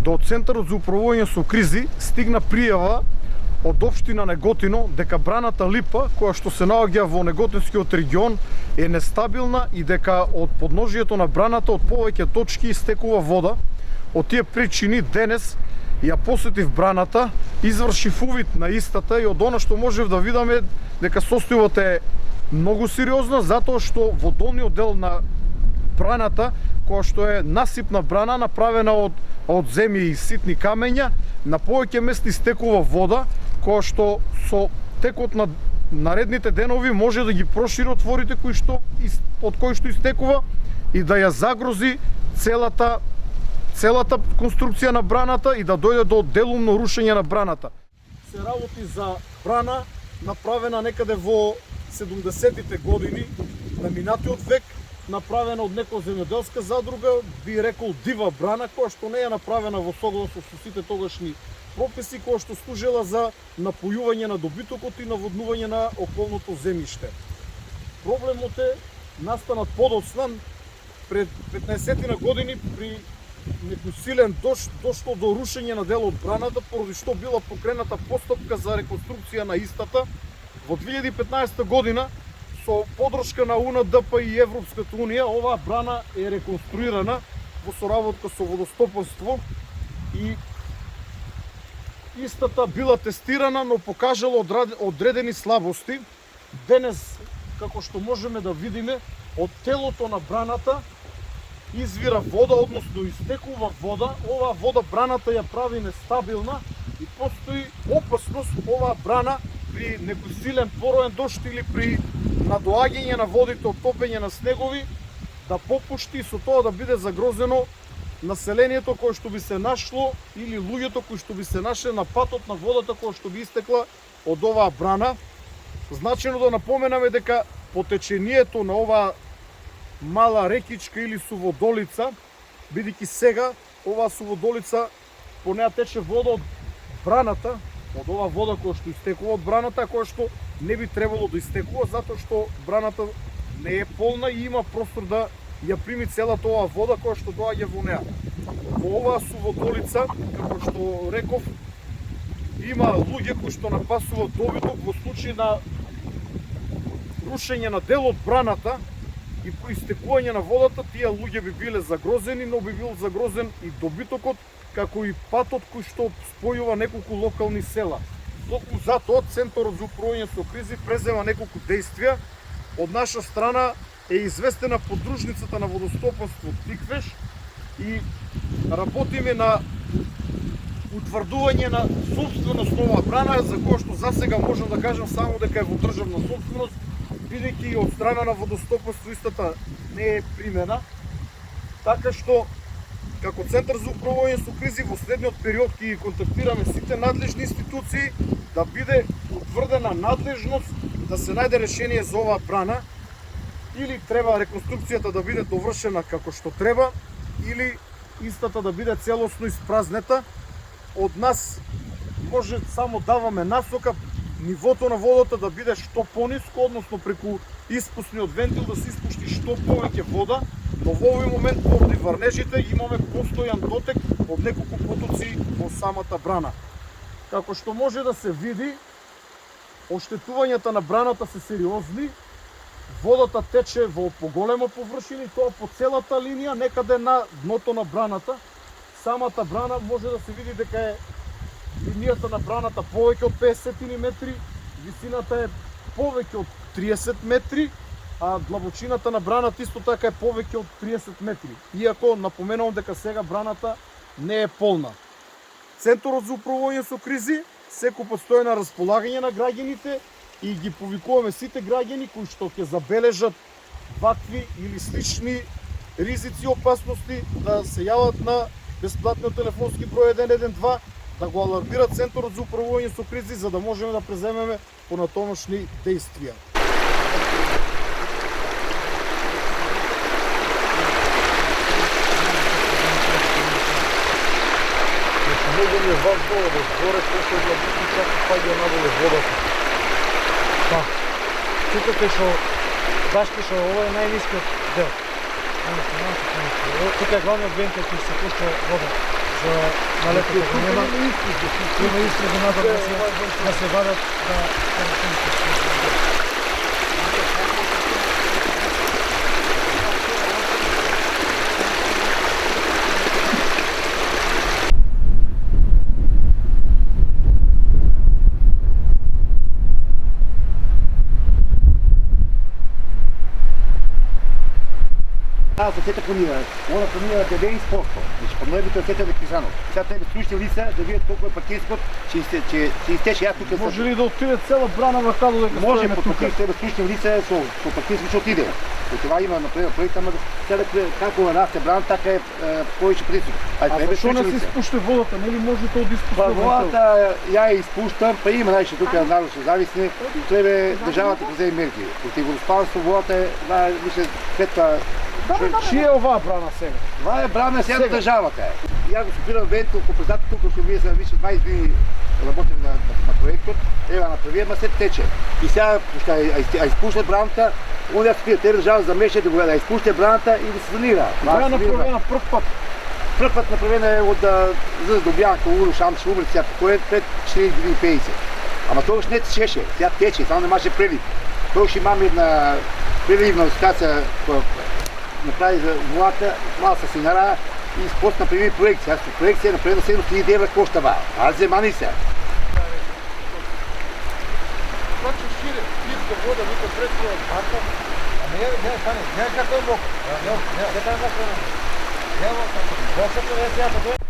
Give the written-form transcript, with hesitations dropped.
до Центарот за управување со кризи стигна пријава од општина Неготино дека браната Липа, која што се наоѓа во Неготинскиот регион, е нестабилна и дека од подножието на браната од повеќе точки истекува вода. Од тие причини денес ја посетив браната, извршив увид на истата и од она што можев да видаме дека состојбата е многу сериозна, затоа што во долниот дел на браната, која што е насипна брана направена од земји и ситни камења, на повеќе места истекува вода, која што со текот на наредните денови може да ги прошири отворите од кои што истекува и да ја загрози целата конструкција на браната и да дојде до делумно рушење на браната. Се работи за брана направена некаде во 70-тите години на минатиот век, направена од некоја земјоделска задруга, би рекол дива брана, која што не е направена во согласно со сите тогашни прописи, која што служела за напојување на добитокот и наводнување на околното земјиште. Проблемот е настанат подоцна пред 15 години при некој силен дожд дошло до рушење на дел од браната, поради што била покрената постапка за реконструкција на истата. Во 2015 година со подршка на УНДП и Европската унија оваа брана е реконструирана во соработка со водостопанство и истата била тестирана, но покажала одредени слабости. Денес, како што можеме да видиме, од телото на браната извира вода, односно истекува вода. Оваа вода браната ја прави нестабилна и постои опасност оваа брана при некој силен пороен дожд или при надоаѓање на водите од топење на снегови да попушти и со тоа да биде загрозено населението кое што би се нашло или луѓето кои што би се нашле на патот на водата која што би истекла од оваа брана. Значено да напоменаме дека потечението на оваа мала рекичка или суводолица, бидејќи сега оваа суводолица по неа тече вода од браната, од оваа вода која што истекува од браната, која што не би требало да истекува, затоа што браната не е полна и има простор да ја прими целата оваа вода која што доаѓа во неа. Во оваа суводолица, како што реков, има луѓе кои што напасуваат добиток во случај на рушење на дел од браната и при истекување на водата, тие луѓе би биле загрозени, но би бил загрозен и добитокот, како и патот кој што спојува неколку локални села. Токму затоа Центарот за управување со кризи презема неколку дејствија. Од наша страна е известена подружницата на водостопанство Тиквеш и работиме на утврдување на собственост на оваа брана, за која што засега можам да кажам само дека е во државна собственост, бидејќи од страна на водостопанство истата не е примена. Така што, како Центар за управување со кризи, во следниот период ќе контактираме сите надлежни институции да биде утврдена надлежност да се најде решение за оваа брана, или треба реконструкцијата да биде довршена како што треба, или истата да биде целосно испразнета. Од нас може само даваме насока нивото на водата да биде што пониско, односно преку испусниот вентил да се испушти што повеќе вода, но во овој момент поради врнежите имаме постојан дотек од неколку потоци во самата брана. Како што може да се види, оштетувањата на браната се сериозни, водата тече во поголема површина, тоа по целата линија, некаде на дното на браната. Самата брана може да се види дека е линијата на браната повеќе од 50 метри, висината е повеќе од 30 метри, а длабочината на браната исто така е повеќе од 30 метри. Иако напоменувам дека сега браната не е полна. Центарот за управување со кризи секој стои на располагање на граѓаните и ги повикуваме сите граѓани кои што ќе забележат вакви или слични ризици и опасности да се јават на бесплатниот телефонски број 112, да го алармираат Центарот за управување со кризи, за да можеме да преземеме понатомошни дејствија. Многу ми е важно да зборе колку е битно како паѓа надоле водата. Да. Чукате што башки што ова е најнискиот дел. Тука е главниот вентил кој се пушта вода за на летото. Има изтризи надолу да се вадат да За цета планира. Она планира 90%. Значи подновите от цета Крижанов. Сега те слушате лица да видят колко е пакетскот, че изтече аз тук. Може ли да отиде цела брана върха до дека може стоиме по тука? такива тебе слушате лица, со пакетски ще отиде. И това има например проект, ама сега како расте брана, така е повече присут. А защо не се изпуща водата? Нели може то да изпуща водата? Я я изпущам, па има нещо тук народ ще зависне. Треба държавата да вземе мерки. Против водоспадство водата е, вижте, петка. Чия е оваа брана сега? Това е брана сега на държавата. И аз го събирам Венто, ако познате тук, защото вие за више 20 години работим на проектът, ева направи, ама се тече. И сега ще изпушне браната, он я спира, те държава замеше да изпушне браната и да се санира. Това е направена пръв път. Пръв път направена е от за Добянка, Улу, Шамш, Умрица, пред 4,50. Ама това не течеше, сега тече, само не маше прелив. Това ще имаме една преливна ситуация, направи за водата, мала се синара и после направи проекция. Аз по проекция направи на 700 евро коштава. Аз вземани се. Значи шире, питка вода, вика пред това бака. Няма какво е мокро. Няма какво е мокро. Няма какво е мокро.